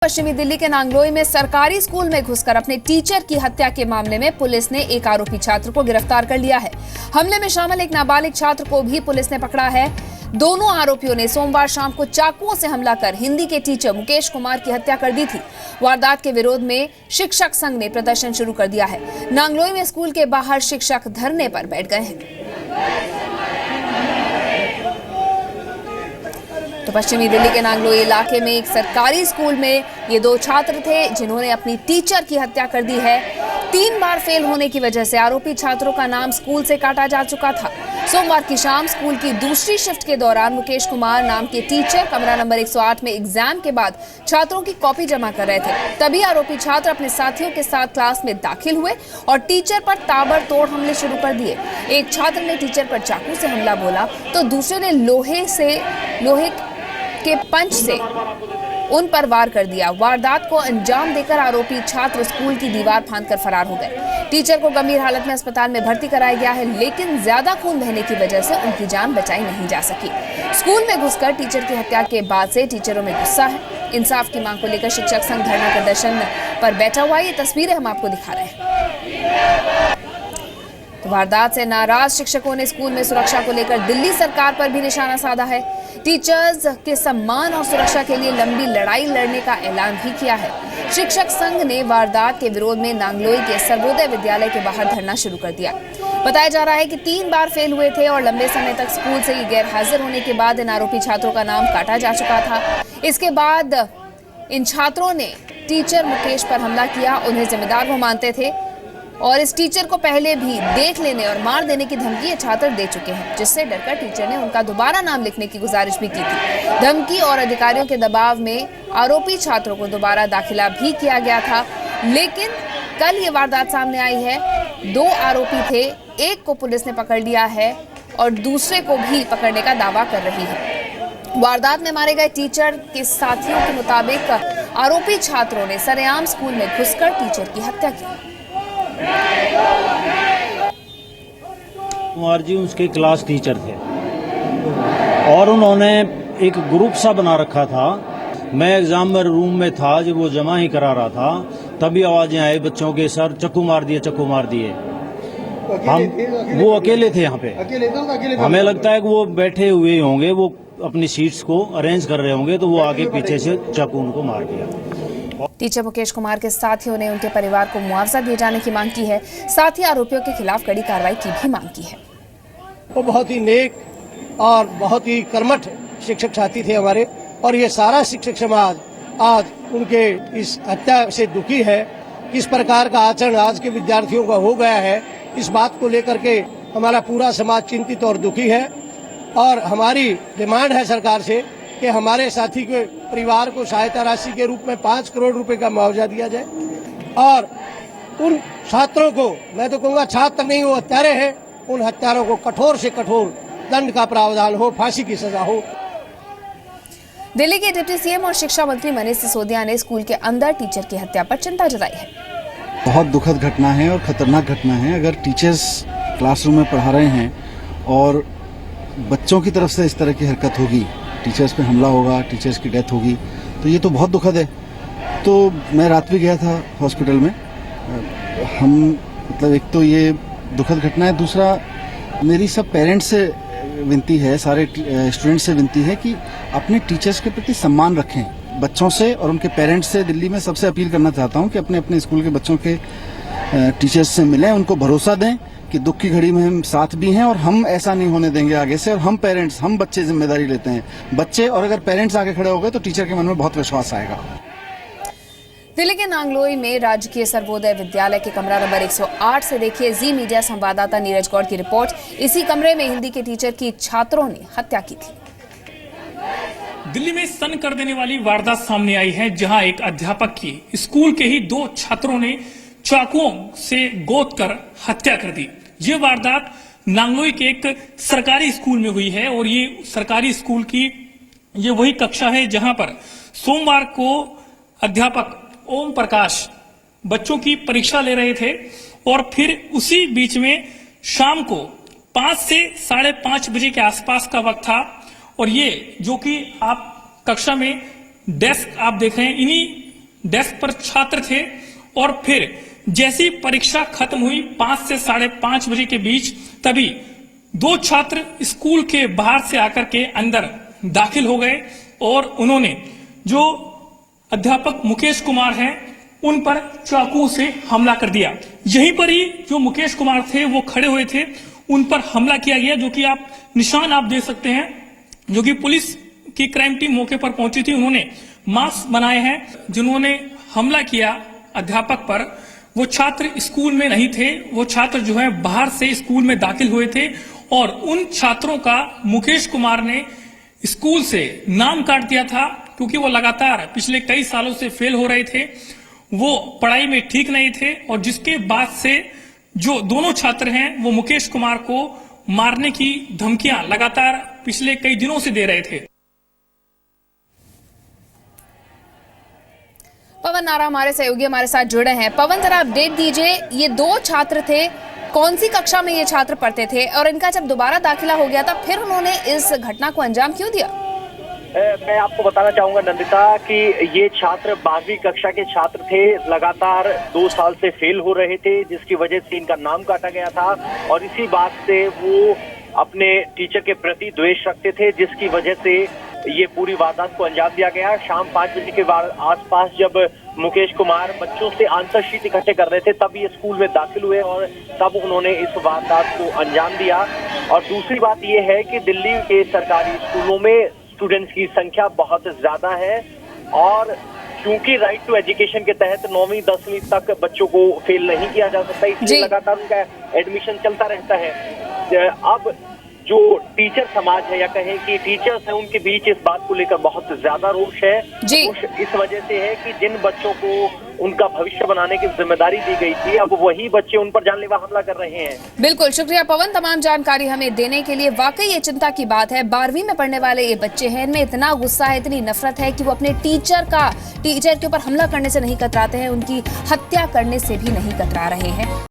पश्चिमी दिल्ली के नांगलोई में सरकारी स्कूल में घुसकर अपने टीचर की हत्या के मामले में पुलिस ने एक आरोपी छात्र को गिरफ्तार कर लिया है। हमले में शामिल एक नाबालिग छात्र को भी पुलिस ने पकड़ा है। दोनों आरोपियों ने सोमवार शाम को चाकुओं से हमला कर हिंदी के टीचर मुकेश कुमार की हत्या कर दी थी। वारदात के विरोध में शिक्षक संघ ने प्रदर्शन शुरू कर दिया है। नांगलोई में स्कूल के बाहर शिक्षक धरने पर बैठ गए हैं। तो पश्चिमी दिल्ली के नांगलोई इलाके में एक सरकारी स्कूल में ये दो छात्र थे जिन्होंने अपनी टीचर की हत्या कर दी है। 3 बार फेल होने की वजह से आरोपी छात्रों का नाम स्कूल से काटा जा चुका था। सोमवार की शाम स्कूल की दूसरी शिफ्ट के दौरान मुकेश कुमार नाम के टीचर कमरा नंबर 108 में एग्जाम के बाद छात्रों की कॉपी जमा कर रहे थे। तभी आरोपी छात्र अपने साथियों के साथ क्लास में दाखिल हुए और टीचर पर ताबड़तोड़ हमले शुरू कर दिए। एक छात्र ने टीचर पर चाकू से हमला बोला तो दूसरे ने लोहे के पंच से उन पर वार कर दिया। वारदात को अंजाम देकर आरोपी छात्र स्कूल की दीवार फांदकर फरार हो गए। टीचर को गंभीर हालत में अस्पताल में भर्ती कराया गया है, लेकिन ज्यादा खून बहने की वजह से उनकी जान बचाई नहीं जा सकी। स्कूल में घुसकर टीचर की हत्या के बाद से टीचरों में गुस्सा है। इंसाफ की मांग को लेकर शिक्षक संघ धरना प्रदर्शन पर बैठा हुआ। ये तस्वीरें हम आपको दिखा रहे हैं। तो वारदात से नाराज शिक्षकों ने स्कूल में सुरक्षा को लेकर दिल्ली सरकार पर भी निशाना साधा है। टीचर्स के सम्मान और सुरक्षा के लिए लंबी लड़ाई लड़ने का ऐलान भी किया है। शिक्षक संघ ने वारदात के विरोध में नांगलोई के सर्वोदय विद्यालय के बाहर धरना शुरू कर दिया। बताया जा रहा है कि 3 बार फेल हुए थे और लंबे समय तक स्कूल से गैर हाजिर होने के बाद इन आरोपी छात्रों का नाम काटा जा चुका था। इसके बाद इन छात्रों ने टीचर मुकेश पर हमला किया। उन्हें जिम्मेदार वो मानते थे और इस टीचर को पहले भी देख लेने और मार देने की धमकी ये छात्र दे चुके हैं, जिससे डरकर टीचर ने उनका दोबारा नाम लिखने की गुजारिश भी की थी। धमकी और अधिकारियों के दबाव में आरोपी छात्रों को दोबारा दाखिला भी किया गया था, लेकिन कल ये वारदात सामने आई है। 2 आरोपी थे, एक को पुलिस ने पकड़ लिया है और दूसरे को भी पकड़ने का दावा कर रही है। वारदात में मारे गए टीचर के साथियों के मुताबिक आरोपी छात्रों ने सरेआम स्कूल में घुसकर टीचर की हत्या की। कुमार जी उसके क्लास टीचर थे और उन्होंने एक ग्रुप सा बना रखा था। मैं एग्जाम में रूम में था, जब वो जमा ही करा रहा था तभी आवाजें आई बच्चों के, सर चक्कू मार दिए, चक्कू मार दिए। वो अकेले थे यहाँ पे। हमें लगता है कि वो बैठे हुए होंगे, वो अपनी सीट्स को अरेंज कर रहे होंगे, तो वो आगे पीछे से चाकू उनको मार दिया। टीचर मुकेश कुमार के साथियों ने उनके परिवार को मुआवजा दिए जाने की मांग की है। साथ ही आरोपियों के खिलाफ कड़ी कार्रवाई की भी मांग की है। वो बहुत ही नेक और बहुत ही कर्मठ शिक्षक साथी थे हमारे, और ये सारा शिक्षक समाज आज उनके इस हत्या से दुखी है। किस प्रकार का आचरण आज के विद्यार्थियों का हो गया है, इस बात को लेकर के हमारा पूरा समाज चिंतित और दुखी है। और हमारी डिमांड है सरकार से कि हमारे साथी के परिवार को सहायता राशि के रूप में 5 करोड़ रुपए का मुआवजा दिया जाए, और उन छात्रों को, मैं तो कहूँगा छात्र नहीं वो हत्यारे हैं, उन हत्यारों को कठोर से कठोर दंड का प्रावधान हो, फांसी की सजा हो। दिल्ली के डिप्टी सीएम और शिक्षा मंत्री मनीष सिसोदिया ने स्कूल के अंदर टीचर की हत्या पर चिंता जताई है। बहुत दुखद घटना है और खतरनाक घटना है। अगर टीचर्स क्लासरूम में पढ़ा रहे हैं और बच्चों की तरफ से इस तरह की हरकत होगी, टीचर्स पे हमला होगा, टीचर्स की डेथ होगी, तो ये तो बहुत दुखद है। तो मैं रात भी गया था हॉस्पिटल में। हम मतलब एक तो ये दुखद घटना है, दूसरा मेरी सब पेरेंट्स से विनती है, सारे स्टूडेंट्स से विनती है कि अपने टीचर्स के प्रति सम्मान रखें। बच्चों से और उनके पेरेंट्स से दिल्ली में सबसे अपील करना चाहता हूँ कि अपने अपने स्कूल के बच्चों के टीचर्स से मिलें, उनको भरोसा दें कि दुख की घड़ी में हम साथ भी हैं और हम ऐसा नहीं होने देंगे आगे से। और हम पेरेंट्स, हम बच्चे जिम्मेदारी लेते हैं, बच्चे, और अगर पेरेंट्स आगे खड़े हो गए तो टीचर के मन में बहुत विश्वास आएगा। दिल्ली के नांगलोई में राजकीय सर्वोदय विद्यालय के कमरा नंबर 108 से देखिए जी मीडिया संवाददाता नीरज गौड़ की रिपोर्ट। इसी कमरे में हिंदी के टीचर की छात्रों ने हत्या की थी। दिल्ली में सन कर देने वाली वारदात सामने आई है, जहां एक अध्यापक की स्कूल के ही 2 छात्रों ने चाकुओं से गोद कर हत्या कर दी। ये वारदात नांगलोई के एक सरकारी स्कूल में हुई है और ये सरकारी स्कूल की ये वही कक्षा है जहां पर सोमवार को अध्यापक ओम प्रकाश बच्चों की परीक्षा ले रहे थे और फिर उसी बीच में शाम को 5 से 5:30 बजे के आसपास का वक्त था और ये जो कि आप कक्षा में डेस्क आप देख रहे हैं, इन्हीं डेस्क पर छात्र थे और फिर जैसी परीक्षा खत्म हुई 5 से 5:30 बजे के बीच, तभी दो छात्र स्कूल के बाहर से आकर के अंदर दाखिल हो गए और उन्होंने जो अध्यापक मुकेश कुमार हैं उन पर चाकू से हमला कर दिया। यहीं पर ही जो मुकेश कुमार थे वो खड़े हुए थे, उन पर हमला किया गया, जो कि आप निशान आप देख सकते हैं, जो कि पुलिस की क्राइम टीम मौके पर पहुंची थी। उन्होंने मास्क बनाए हैं। जिन्होंने हमला किया अध्यापक पर वो छात्र स्कूल में नहीं थे, वो छात्र जो है बाहर से स्कूल में दाखिल हुए थे और उन छात्रों का मुकेश कुमार ने स्कूल से नाम काट दिया था, क्योंकि वो लगातार पिछले कई सालों से फेल हो रहे थे, वो पढ़ाई में ठीक नहीं थे और जिसके बाद से जो दोनों छात्र हैं वो मुकेश कुमार को मारने की धमकियां लगातार पिछले कई दिनों से दे रहे थे। पवन नारा हमारे सहयोगी हमारे साथ जुड़े हैं। पवन, जरा अपडेट दीजिए, ये दो छात्र थे, कौन सी कक्षा में ये छात्र पढ़ते थे और इनका जब दोबारा दाखिला हो गया था फिर उन्होंने इस घटना को अंजाम क्यों दिया? मैं आपको बताना चाहूंगा नंदिता कि ये छात्र 12वीं कक्षा के छात्र थे, लगातार 2 साल से फेल हो रहे थे, जिसकी वजह से इनका नाम काटा गया था और इसी बात से वो अपने टीचर के प्रति द्वेष रखते थे, जिसकी वजह से ये पूरी वारदात को अंजाम दिया गया। शाम 5 बजे के आसपास जब मुकेश कुमार बच्चों से आंसर शीट इकट्ठे कर रहे थे तब ये स्कूल में दाखिल हुए और तब उन्होंने इस वारदात को अंजाम दिया। और दूसरी बात ये है कि दिल्ली के सरकारी स्कूलों में स्टूडेंट्स की संख्या बहुत ज्यादा है और क्योंकि राइट टू एजुकेशन के तहत 9वीं 10वीं तक बच्चों को फेल नहीं किया जा सकता, इसलिए लगातार उनका एडमिशन चलता रहता है। अब जो टीचर समाज है या कहें कि टीचर्स हैं, उनके बीच इस बात को लेकर बहुत ज्यादा रोष है। रोष इस वजह से है कि जिन बच्चों को उनका भविष्य बनाने की जिम्मेदारी दी गई थी, अब वही बच्चे उन पर जानलेवा हमला कर रहे हैं। बिल्कुल, शुक्रिया पवन तमाम जानकारी हमें देने के लिए। वाकई ये चिंता की बात है, 12वीं में पढ़ने वाले ये बच्चे हैं, इनमें इतना गुस्सा है, इतनी नफरत है कि वो अपने टीचर के ऊपर हमला करने से नहीं कतराते हैं, उनकी हत्या करने से भी नहीं कतरा रहे हैं।